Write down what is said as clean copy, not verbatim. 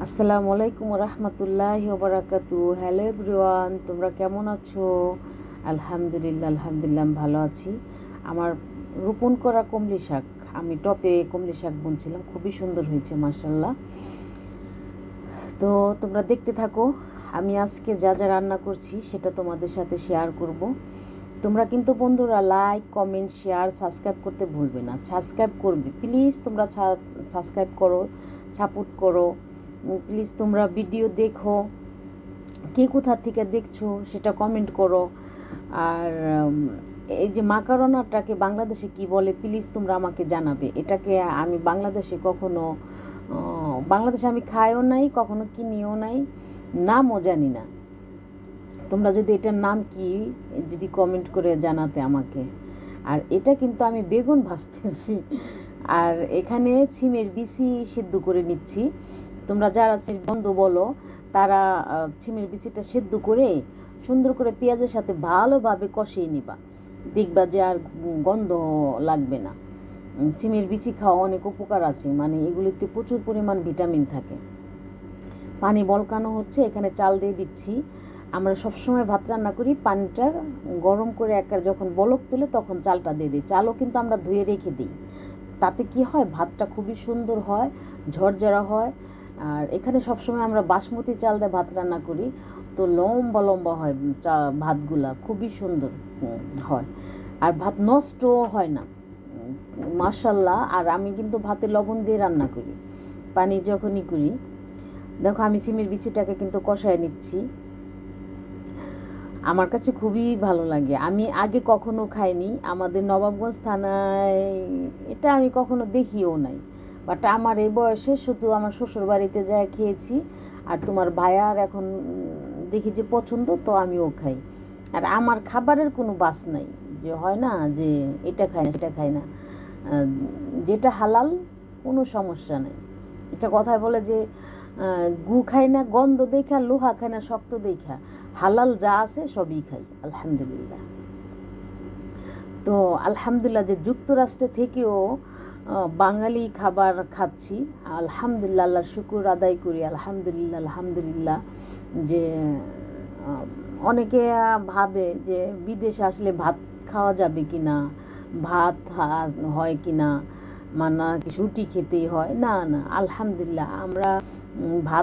আসসালামু আলাইকুম রহমতুল্লাহি ওয়া বারাকাতু। হ্যালো এভরিওয়ান, তোমরা কেমন আছো? আলহামদুলিল্লাহ আমি ভালো আছি। আমার রোপণ করা কমলি শাক, আমি টপে কমলি শাক বুনছিলাম, খুবই সুন্দর হয়েছে মাশাআল্লাহ। তো তোমরা দেখতে থাকো, আমি আজকে যা যা রান্না করছি সেটা তোমাদের সাথে শেয়ার করব। তোমরা কিন্তু বন্ধুরা লাইক, কমেন্ট, শেয়ার, সাবস্ক্রাইব করতে ভুলবে না। সাবস্ক্রাইব করবে প্লিজ, তোমরা সাবস্ক্রাইব করো, সাপোর্ট করো প্লিজ। তোমরা ভিডিও দেখো, কে কোথা থেকে দেখছো সেটা কমেন্ট করো। আর এই যে মাকারোনাটাকে বাংলাদেশে কি বলে প্লিজ তোমরা আমাকে জানাবে। এটাকে আমি বাংলাদেশে কখনো বাংলাদেশে আমি খাইও নাই, কখনো কিনিও নাই, নামও জানি না। তোমরা যদি এটার নাম কি যদি কমেন্ট করে জানাতে আমাকে। আর এটা কিন্তু আমি বেগুন ভাজতেছি, আর এখানে ছিমের বিচি সিদ্ধ করে নিচ্ছি। তোমরা যারা বন্ধু বলো তারা ছিমের বিচিটা সিদ্ধ করে সুন্দর করে পেঁয়াজের সাথে ভালোভাবে কষিয়ে নিবা, দেখবা যে আর গন্ধ লাগবে না। ছিমের বিচি খাওয়া অনেক উপকার আছে, মানে এগুলিতে প্রচুর পরিমাণ ভিটামিন থাকে। পানি বলকানো হচ্ছে, এখানে চাল দিয়ে দিচ্ছি। আমরা সবসময় ভাত রান্না করি, পানিটা গরম করে একবার যখন বলক তুলে তখন চালটা দিয়ে দিই। চালও কিন্তু আমরা ধুয়ে রেখে দিই, তাতে কি হয় ভাতটা খুবই সুন্দর হয়, ঝরঝরা হয়। আর এখানে সবসময় আমরা বাসমতি চাল দিয়ে ভাত রান্না করি, তো লম্বা লম্বা হয় ভাতগুলা, খুবই সুন্দর হয়। আর ভাত নষ্টও হয় না মাশাআল্লাহ। আর আমি কিন্তু ভাতে লবণ দিয়ে রান্না করি পানি যখনই করি। দেখো আমি সিমের বিচিটাকে কিন্তু কষায় নিচ্ছি। আমার কাছে খুবই ভালো লাগে, আমি আগে কখনো খাইনি। আমাদের নবাবগঞ্জ থানায় এটা আমি কখনো দেখিও নাই, বাট আমার এই বয়সে শুধু আমার শ্বশুর বাড়িতে যায় খেয়েছি। আর তোমার ভাইয়ার এখন দেখি যে পছন্দ, তো আমিও খাই। আর আমার খাবারের কোনো বাস নাই, যে হয় না যে এটা খাই না সেটা খাই না। যেটা হালাল কোনো সমস্যা নেই। এটা কথায় বলে যে গু খাই না গন্ধ দেখা, লোহা খাই না শক্ত দেখা, হালাল যা আছে সবই খাই আলহামদুলিল্লাহ। তো আলহামদুলিল্লাহ যে যুক্তরাষ্ট্রে থেকেও বাঙালি খাবার খাচ্ছি, আলহামদুলিল্লাহ, আল্লাহর শুকর আদায় করি আলহামদুলিল্লাহ। যে অনেকে ভাবে যে বিদেশে আসলে ভাত খাওয়া যাবে কি না, ভাত হয় কি না, মানে রুটি খেতেই হয়, না না, আলহামদুলিল্লাহ আমরা ভাত